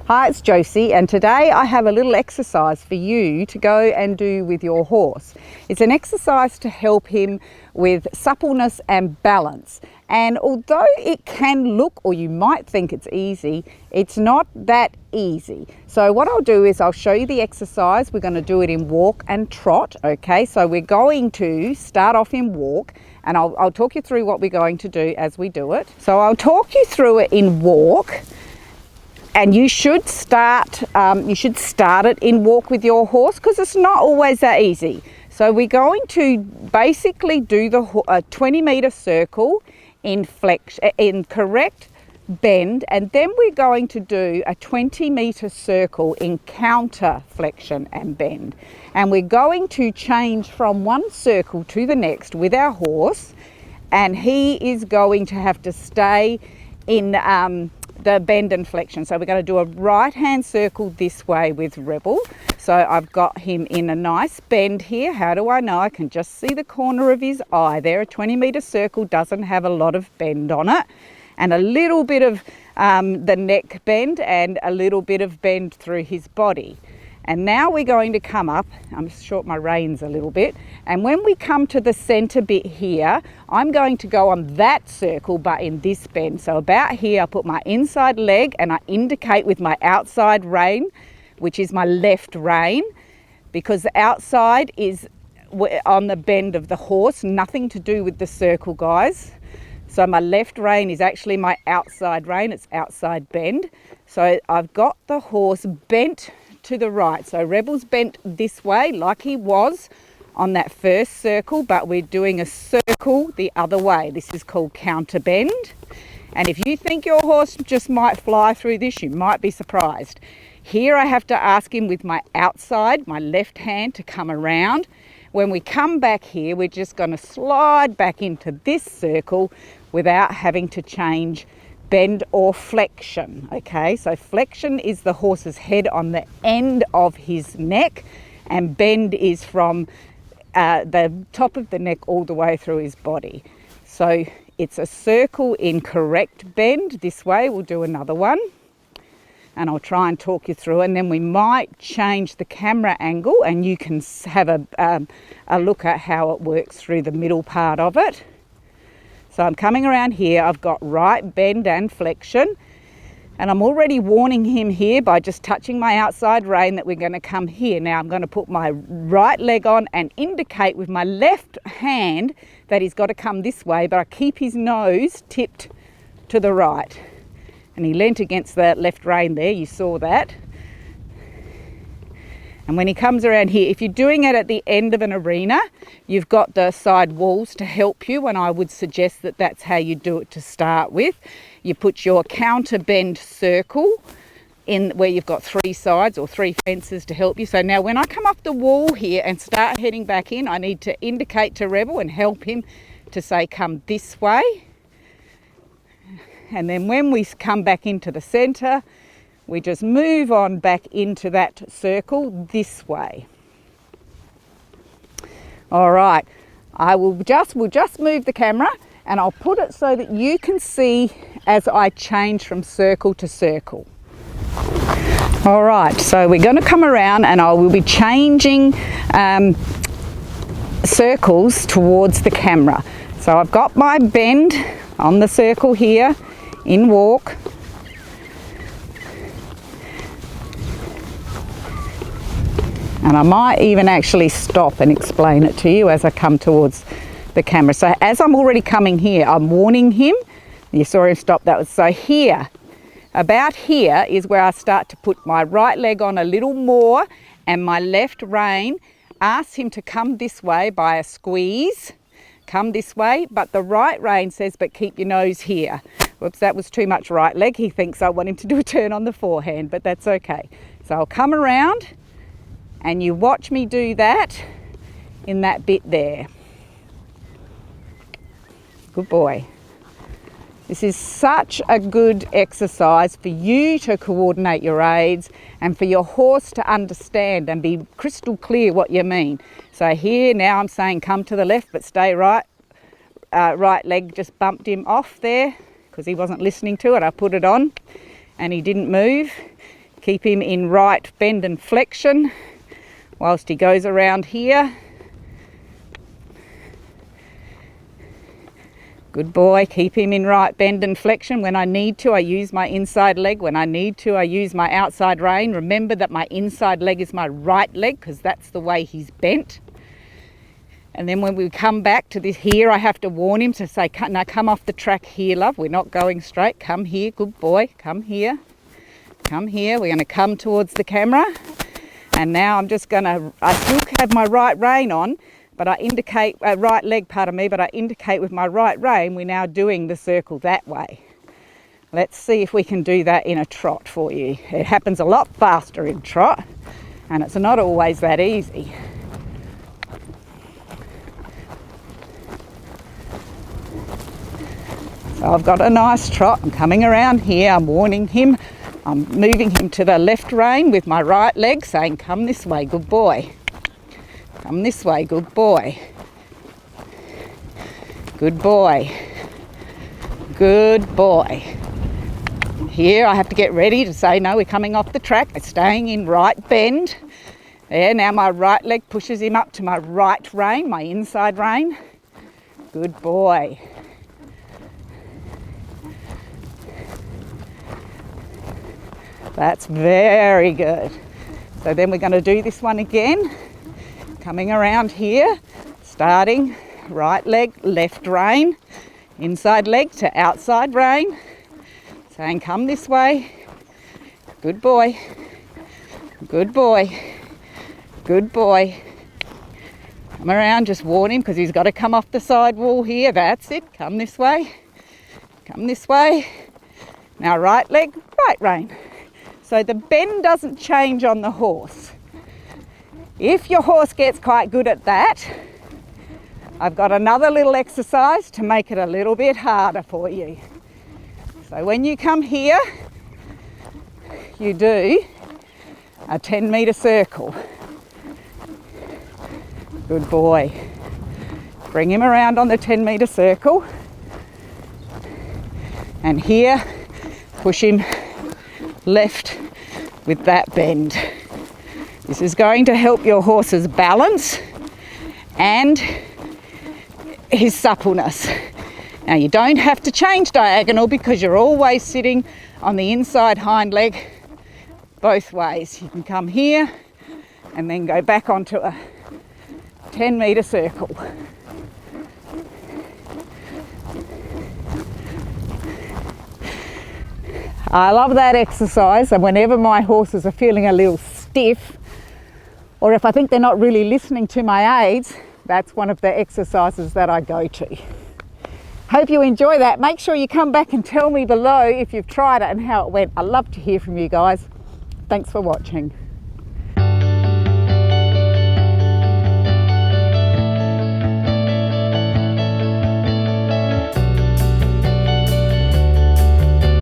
Hi, it's Josie, and today I have a little exercise for you to go and do with your horse. It's an exercise to help him with suppleness and balance. And although it can look, or you might think it's easy, it's not that easy. So what I'll do is I'll show you the exercise. We're going to do it in walk and trot, okay? So we're going to start off in walk, and I'll talk you through what we're going to do as we do it. So I'll talk you through it in walk. And you should start it in walk with your horse, because it's not always that easy. So we're going to basically do the 20-meter circle in correct bend, and then we're going to do a 20-meter circle in counter flexion and bend. And we're going to change from one circle to the next with our horse, and he is going to have to stay in the bend and flexion. So we're going to do a right hand circle this way with Rebel. So I've got him in a nice bend here. How do I know? I can just see the corner of his eye there. A 20-meter circle doesn't have a lot of bend on it, and a little bit of the neck bend and a little bit of bend through his body. And now we're going to come up. I'm just short my reins a little bit. And when we come to the center bit here, I'm going to go on that circle, but in this bend. So about here, I put my inside leg and I indicate with my outside rein, which is my left rein, because the outside is on the bend of the horse, nothing to do with the circle, guys. So my left rein is actually my outside rein, it's outside bend. So I've got the horse bent to the right. So Rebel's bent this way like he was on that first circle, but we're doing a circle the other way. This is called counter bend. And if you think your horse just might fly through this, you might be surprised. Here I have to ask him with my outside, my left hand, to come around. When we come back here, we're just going to slide back into this circle without having to change bend or flexion. Okay, so flexion is the horse's head on the end of his neck, and bend is from the top of the neck all the way through his body. So it's a circle in correct bend this way. We'll do another one and I'll try and talk you through, and then we might change the camera angle and you can have a look at how it works through the middle part of it. So I'm coming around here, I've got right bend and flexion, and I'm already warning him here by just touching my outside rein that we're going to come here. Now I'm going to put my right leg on and indicate with my left hand that he's got to come this way, but I keep his nose tipped to the right. And he leant against the left rein there, you saw that. And when he comes around here, if you're doing it at the end of an arena, you've got the side walls to help you, and I would suggest that that's how you do it to start with. You put your counter bend circle in where you've got three sides or three fences to help you. So now when I come up the wall here and start heading back in, I need to indicate to Rebel and help him to say, come this way. And then when we come back into the center, we just move on back into that circle this way. All right, we'll just move the camera and I'll put it so that you can see as I change from circle to circle. All right, so we're going to come around and I will be changing circles towards the camera. So I've got my bend on the circle here in walk. And I might even actually stop and explain it to you as I come towards the camera. So as I'm already coming here, I'm warning him. You saw him stop. That was so here. About here is where I start to put my right leg on a little more and my left rein. Ask him to come this way by a squeeze. Come this way, but the right rein says, but keep your nose here. Whoops, that was too much right leg. He thinks I want him to do a turn on the forehand, but that's okay. So I'll come around and you watch me do that in that bit there. Good boy. This is such a good exercise for you to coordinate your aids and for your horse to understand and be crystal clear what you mean. So here now I'm saying come to the left but stay right. Right leg just bumped him off there because he wasn't listening to it. I put it on and he didn't move. Keep him in right bend and flexion whilst he goes around here. Good boy. Keep him in right bend and flexion. When I need to, I use my inside leg. When I need to, I use my outside rein. Remember that my inside leg is my right leg because that's the way he's bent. And then when we come back to this here, I have to warn him to say, now come off the track here, love. We're not going straight. Come here, good boy. Come here. Come here. We're going to come towards the camera. And now I'm just going to, I still have my right rein on, but I indicate, right leg, pardon me, but I indicate with my right rein, we're now doing the circle that way. Let's see if we can do that in a trot for you. It happens a lot faster in trot, and it's not always that easy. So I've got a nice trot. I'm coming around here. I'm warning him. I'm moving him to the left rein with my right leg, saying, come this way, good boy. Come this way, good boy. Good boy. Good boy. Here I have to get ready to say, no, we're coming off the track. It's staying in right bend. There, now my right leg pushes him up to my right rein, my inside rein. Good boy. That's very good. So then we're going to do this one again. Coming around here, starting right leg, left rein, inside leg to outside rein, saying come this way, good boy, good boy, good boy. Come around, just warn him because he's got to come off the side wall here, that's it, come this way, come this way. Now right leg, right rein. So the bend doesn't change on the horse. If your horse gets quite good at that, I've got another little exercise to make it a little bit harder for you. So when you come here, you do a 10-metre circle. Good boy. Bring him around on the 10-metre circle. And here, push him left with that bend. This is going to help your horse's balance and his suppleness. Now you don't have to change diagonal because you're always sitting on the inside hind leg both ways. You can come here and then go back onto a 10-metre circle. I love that exercise, and whenever my horses are feeling a little stiff, or if I think they're not really listening to my aids, that's one of the exercises that I go to. Hope you enjoy that. Make sure you come back and tell me below if you've tried it and how it went. I'd love to hear from you guys. Thanks for watching.